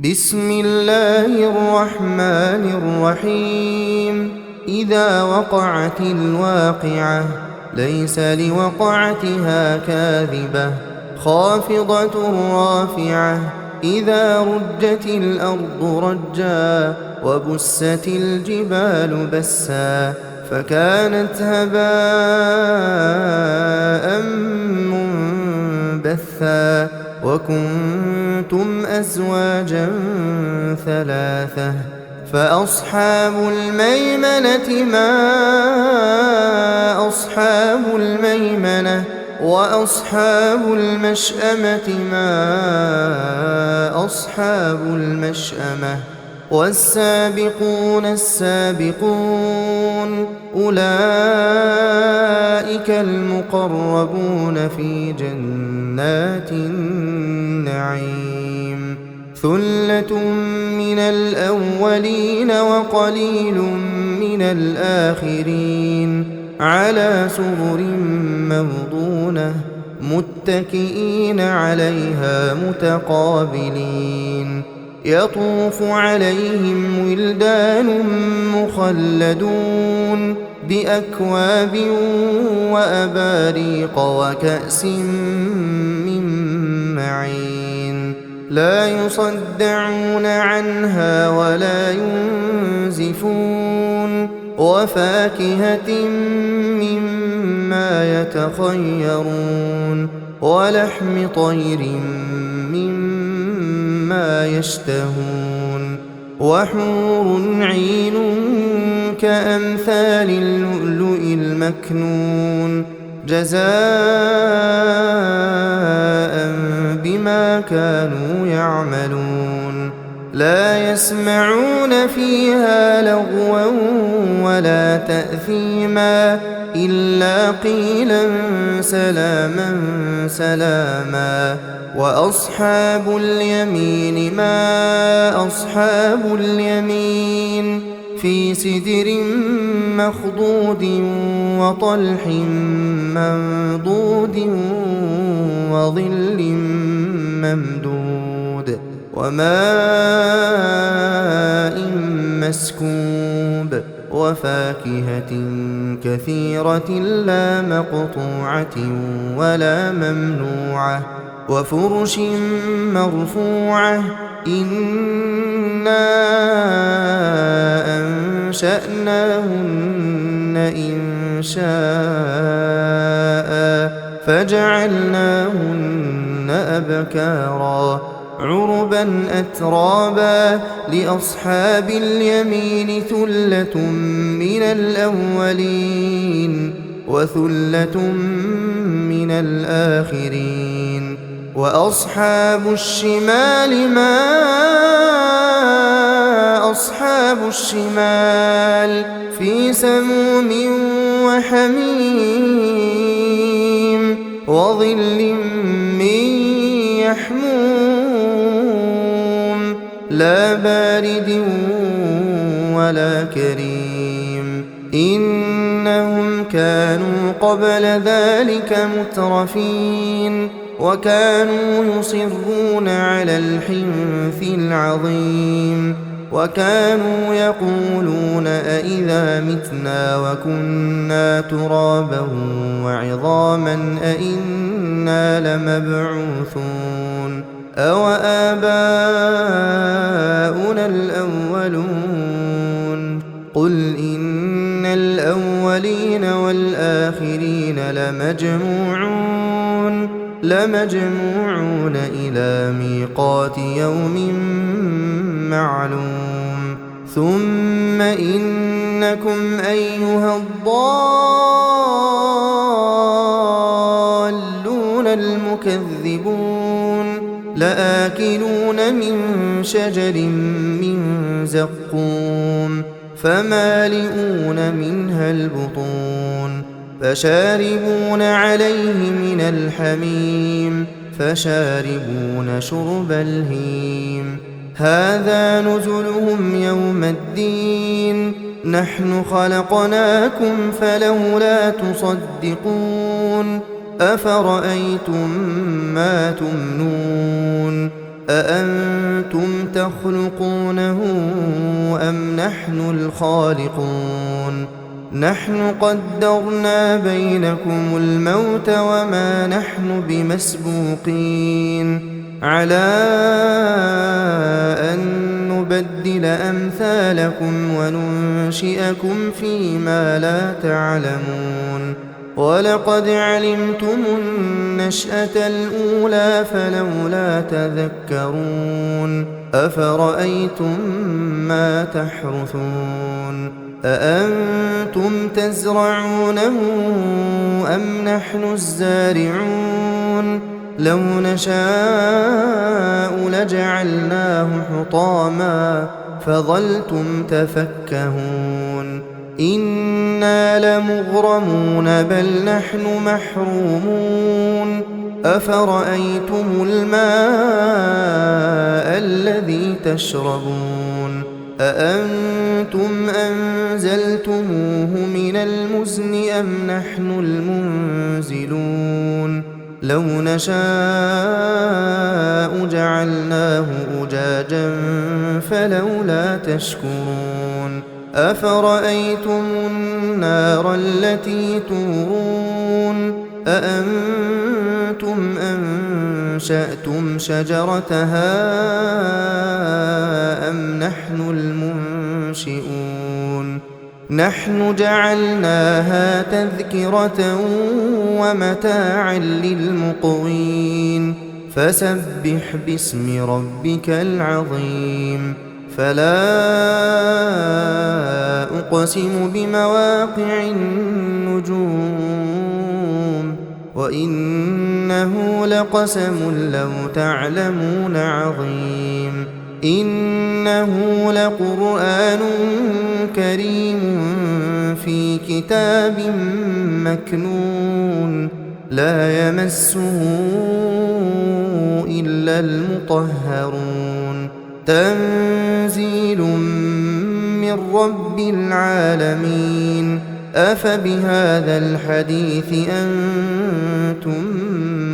بسم الله الرحمن الرحيم. إذا وقعت الواقعة ليس لوقعتها كاذبة خافضة رافعة. إذا رجت الأرض رجا وبست الجبال بسا فكانت هباء منبثا وكنتم أزواجا ثلاثة فأصحاب الميمنة ما أصحاب الميمنة وأصحاب المشأمة ما أصحاب المشأمة والسابقون السابقون أولئك المقربون في جنات النعيم. ثلة من الأولين وقليل من الآخرين على سرر موضونة متكئين عليها متقابلين. يطوف عليهم ولدان مخلدون بأكواب وأباريق وكأس من معين لا يصدعون عنها ولا ينزفون وفاكهة مما يتخيرون ولحم طير مما يشتهون وحور عين كأمثال اللؤلؤ المكنون جزاء بما كانوا يعملون. لا يسمعون فيها لغوا ولا تأثيما إلا قيلا سلاما سلاما. وأصحاب اليمين ما أصحاب اليمين في سدر مخضود وطلح منضود وظل ممدود وماء مسكوب وفاكهة كثيرة لا مقطوعة ولا ممنوعة وفرش مرفوعة. إنا أنشأناهن إنشاء فجعلناهن أبكارا عربا أترابا. لأصحاب اليمين ثلة من الأولين وثلة من الآخرين. وأصحاب الشمال ما أصحاب الشمال في سموم وحميم وظل من يحموم لا بارد ولا كريم. إنهم كانوا قبل ذلك مترفين وكانوا يصرون على الحنث العظيم وكانوا يقولون أئذا متنا وكنا ترابا وعظاما أئنا لمبعوثون أو آباؤنا الأولون. قل إن الأولين والآخرين لمجموعون إلى ميقات يوم معلوم. ثم إنكم أيها الضالون المكذبون لآكلون من شجر من زقوم فمالئون منها البطون فشاربون عليه من الحميم فشاربون شرب الهيم. هذا نزلهم يوم الدين نحن خلقناكم فلولا تصدقون. أفرأيتم ما تمنون أأنتم تخلقونه أم نحن الخالقون نحن قدرنا بينكم الموت وما نحن بمسبوقين على أن نبدل أمثالكم وننشئكم فيما لا تعلمون ولقد علمتم النشأة الأولى فلولا تذكرون أفرأيتم ما تحرثون أأنتم تزرعونه أم نحن الزارعون لو نشاء لجعلناه حطاما فظلتم تفكهون إنا لمغرمون بل نحن محرومون أفرأيتم الماء الذي تشربون أأنتم أنزلتموه من المزن أم نحن المنزلون لو نشاء جعلناه أجاجا فلولا تشكرون أفرأيتم النار التي تورون أأنتم أنشأتم شجرتها أم نحن المنشئون نحن جعلناها تذكرة ومتاعا للمقوين فسبح باسم ربك العظيم فلا أقسم بمواقع النجوم وإنه لقسم لو تعلمون عظيم إنه لقرآن كريم في كتاب مكنون لا يمسه إلا المطهرون تنزيل من رب العالمين أفبهذا الحديث أنتم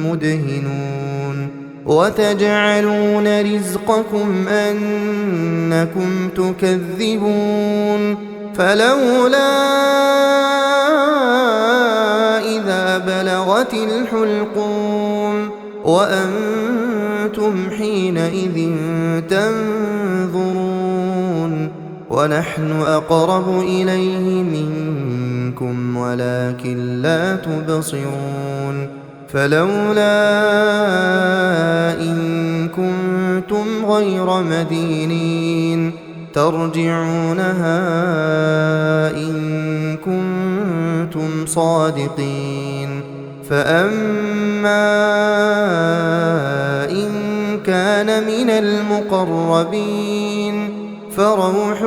مدهنون وتجعلون رزقكم أنكم تكذبون فلولا إذا بلغت الحلقوم وأنتم حينئذ تنظرون ونحن أقرب إليه منكم ولكن لا تبصرون فلولا إن كنتم غير مدينين ترجعونها إن كنتم صادقين فأما إن كان من المقربين فروح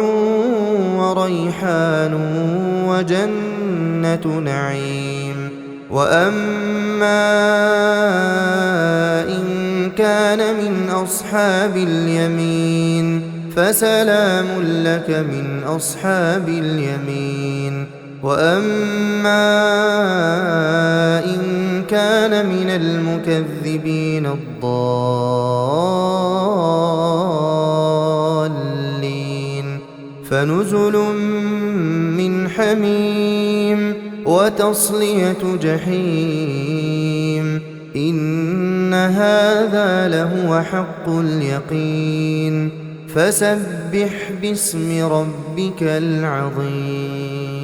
وريحان وجنة نعيم وأما إن كان من أصحاب اليمين فسلام لك من أصحاب اليمين وأما إن كان من المكذبين الضالين فنزل من حميم وتصلية جحيم إن هذا لهو حق اليقين فسبح باسم ربك العظيم